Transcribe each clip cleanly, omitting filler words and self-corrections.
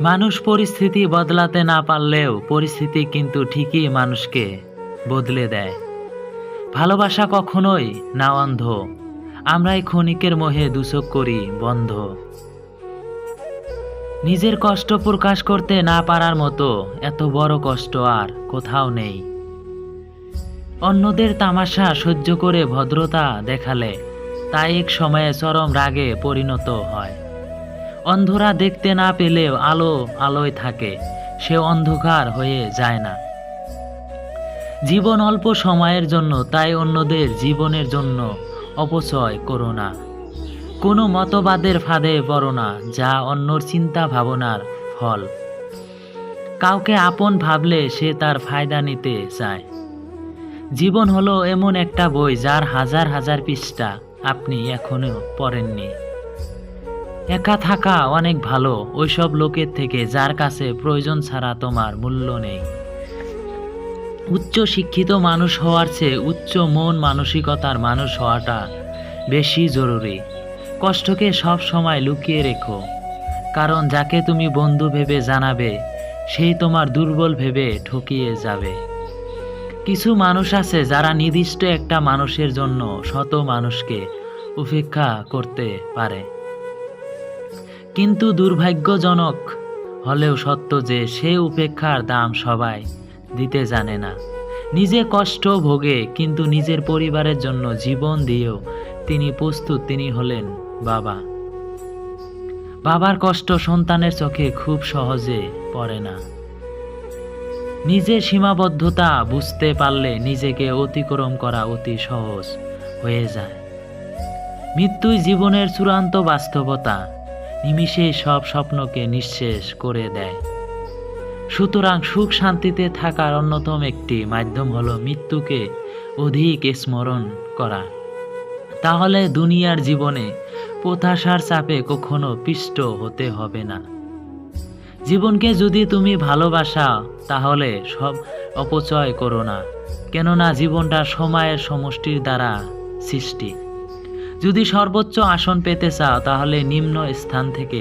মানুষ পরিস্থিতি বদলাতে না পারলেও পরিস্থিতি কিন্তু ঠিকই মানুষকে বদলে দেয়। ভালোবাসা কখনোই না অন্ধ, আমরাই ক্ষণিকের মোহে দূষক করি বন্ধ। নিজের কষ্ট প্রকাশ করতে না পারার মতো এত বড় কষ্ট আর কোথাও নেই। অন্যদের তামাশা সহ্য করে ভদ্রতা দেখালে তা এক সময়ে চরম রাগে পরিণত হয়। অন্ধরা দেখতে না পেলেও আলো আলোয় থাকে, সে অন্ধকার হয়ে যায় না। জীবন অল্প সময়ের জন্য, তাই অন্যদের জীবনের জন্য অপচয় করো না। কোনো মতবাদের ফাঁদে পড়ো না, যা অন্যর চিন্তা ভাবনার ফল। কাউকে আপন ভাবলে সে তার ফায়দা নিতে চায়। জীবন হলো এমন একটা বই যার হাজার হাজার পৃষ্ঠা আপনি এখনো পড়েননি। একা থাকা অনেক ভালো ওইসব লোকের থেকে যার কাছে প্রয়োজন ছাড়া তোমার মূল্য নেই। উচ্চ শিক্ষিত মানুষ হওয়ার চেয়ে উচ্চ মন মানসিকতার মানুষ হওয়াটা বেশি জরুরি। কষ্টকে সব সময় লুকিয়ে রেখো, কারণ যাকে তুমি বন্ধু ভেবে জানাবে সেই তোমার দুর্বল ভেবে ঠকিয়ে যাবে। কিছু মানুষ আছে যারা নির্দিষ্ট একটা মানুষের জন্য শত মানুষকে উপেক্ষা করতে পারে, কিন্তু দুর্ভাগ্যজনক হলেও সত্য যে সে উপেক্ষার দাম সবাই দিতে জানে না। নিজে কষ্ট ভোগে কিন্তু নিজের পরিবারের জন্য জীবন দিয়েও তিনি প্রস্তুত। তিনি হলেন বাবা। বাবার কষ্ট সন্তানের চোখে খুব সহজে পড়ে না। নিজের সীমাবদ্ধতা বুঝতে পারলে নিজেকে অতিক্রম করা অতি সহজ হয়ে যায়। মৃত্যুই জীবনের চূড়ান্ত বাস্তবতা, নিমিষেই সব স্বপ্নকে নিঃশেষ করে দেয়। সুতরাং সুখ শান্তিতে থাকার অন্যতম একটি মাধ্যম হলো মৃত্যুকে অধিক স্মরণ করা। তাহলে দুনিয়ার জীবনে প্রত্যাশার চাপে কখনো পিষ্ট হতে হবে না। জীবনকে যদি তুমি ভালোবাসা তাহলে সব অপচয় করো না, কেননা জীবনটা সময়ের সমষ্টির দ্বারা সৃষ্টি। যদি সর্বোচ্চ আসন পেতে চাও তাহলে নিম্ন স্থান থেকে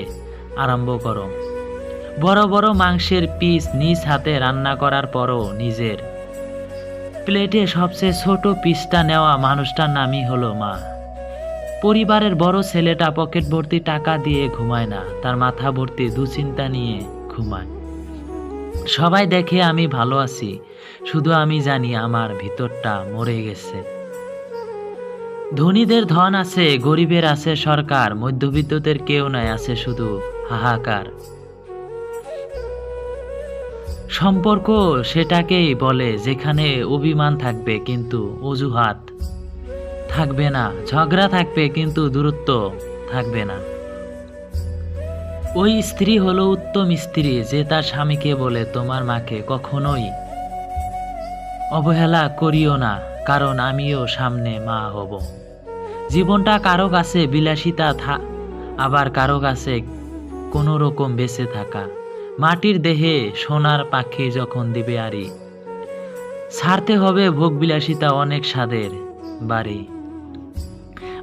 আরম্ভ করো। বড় বড় মাংসের পিস নিজ হাতে রান্না করার পরও নিজের প্লেটে সবচেয়ে ছোট পিসটা নেওয়া মানুষটার নামই হলো মা। পরিবারের বড় ছেলেটা পকেট ভর্তি টাকা দিয়ে ঘুমায় না, তার মাথা ভর্তি দুশ্চিন্তা নিয়ে ঘুমায়। সবাই দেখে আমি ভালো আছি, শুধু আমি জানি আমার ভিতরটা মরে গেছে। ধনীদের ধন আছে, গরিবের আছে সরকার, মধ্যবিত্তদের কেউ নাই, আছে শুধু হাহাকার। সম্পর্ক সেটাকেই বলে যেখানে অভিমান থাকবে কিন্তু অজুহাত থাকবে না, ঝগড়া থাকবে কিন্তু দূরত্ব থাকবে না। ওই স্ত্রী হলো উত্তম স্ত্রী যে তার স্বামীকে বলে তোমার মাকে কখনোই অবহেলা করিও না, কারণ আমিও সামনে মা হব। জীবনটা কারো কাছে বিলাসিতা আবার কারো কাছে কোনো রকম বেঁচে থাকা। মাটির দেহে সোনার পাখি যখন দিবে আরি, ছাড়তে হবে ভোগ বিলাসিতা অনেক স্বাদের বাড়ি।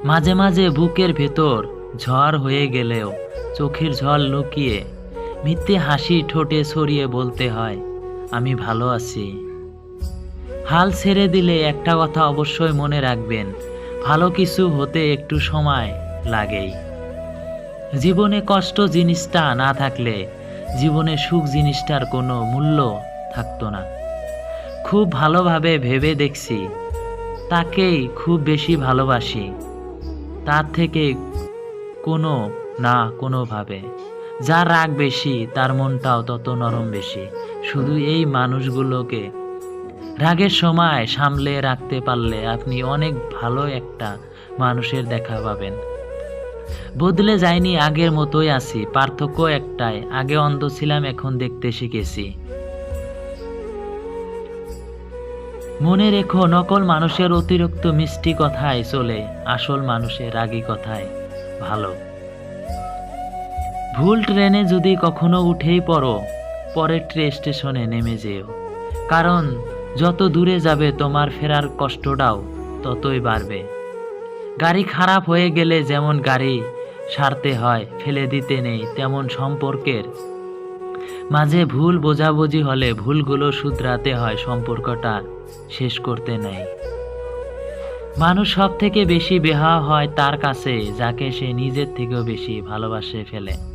মাঝে মাঝে বুকের ভেতর ঝড় হয়ে গেলেও চোখের ঝড় লুকিয়ে মিথ্যে হাসি ঠোঁটে ছড়িয়ে বলতে হয় আমি ভালো আছি। হাল ছেড়ে দিলে একটা কথা অবশ্যই মনে রাখবেন, ভালো কিছু হতে একটু সময় লাগেই। জীবনে কষ্ট জিনিসটা না থাকলে জীবনে সুখ জিনিসটার কোনো মূল্য থাকতো না। খুব ভালোভাবে ভেবে দেখছি, তাকেই খুব বেশি ভালোবাসি, তার থেকে কোনো না কোনোভাবে। যার রাগ বেশি তার মনটাও তত নরম বেশি। শুধু এই মানুষগুলোকে রাগের সময় সামলে রাখতে পারলে আপনি অনেক ভালো একটা মানুষের দেখা পাবেন। বদলে যায়নি, আগের মতোই আছি, পার্থক্য একটাই, আগে অন্ধ ছিলাম এখন দেখতে শিখেছি। মনে রেখো, নকল মানুষের অতিরিক্ত মিষ্টি কথায় চলে, আসল মানুষের রাগী কথায় ভালো। ভুল ট্রেনে যদি কখনো উঠেই পড়ো, পরের স্টেশনে নেমে যেও, কারণ যত দূরে যাবে তোমার ফেরার কষ্টটাও ততই বাড়বে। গাড়ি খারাপ হয়ে গেলে যেমন গাড়ি সারতে হয়, ফেলে দিতে নেই, তেমন সম্পর্কের মাঝে ভুল বোঝাবুঝি হলে ভুলগুলো শুধরাতে হয়, সম্পর্কটা শেষ করতে নেই। মানুষ সব থেকে বেশি বেহায়া হয় তার কাছে যাকে সে নিজের থেকেও বেশি ভালোবাসে ফেলে।